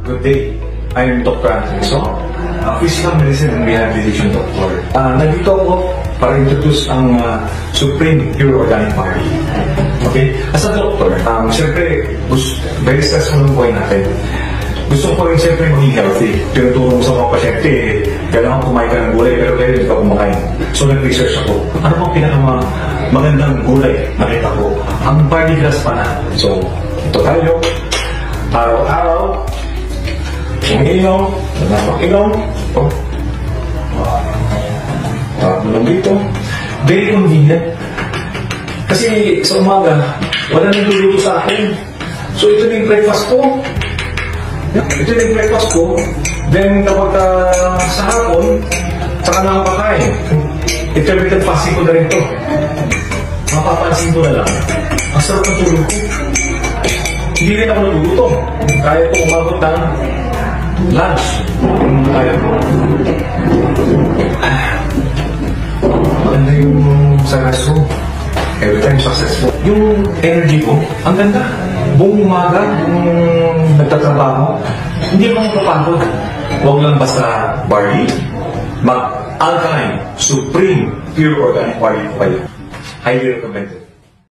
Good day. I'm Dr. Anthony So, Physical Medicine and Rehabilitation Doctor. Nandito ako para introduce ang Supreme Pure Organic Party. Okay? As a doctor, siyempre, very stressful ang buhay natin. Gusto ko rin siyempre maging healthy. Tinutulong sa mga pasyente, kailangan kumain ka ng gulay, pero kayo hindi ka kumakain. So nag-research ako, ano bang pinakamagandang gulay nakita ko? Ang barley grass pa na. So, ito tayo. Araw-araw, umiinom, napag-inom, tapos dito. Very convenient. Kasi sa umaga, wala nang luluto sa akin. So ito na yung breakfast ko. Ito na yung breakfast ko. Then kapag sa hapon, saka na ako kakain. Intermittent fasting ko na rin ito. Mapapansin ko na lang. Ang sarap ng tulog ko. Hindi rin ako nagugutom. Kaya ko umabot ng lunch. Kaya ko. Maganda yung sagas ko. Every time successful. Yung energy ko, ang ganda. Buong umaga, buong nagtatrabaho, hindi mo mapapagod. Huwag lang basta barley. Mag-alkaline, supreme, pure organic barley ko kayo. Highly recommended.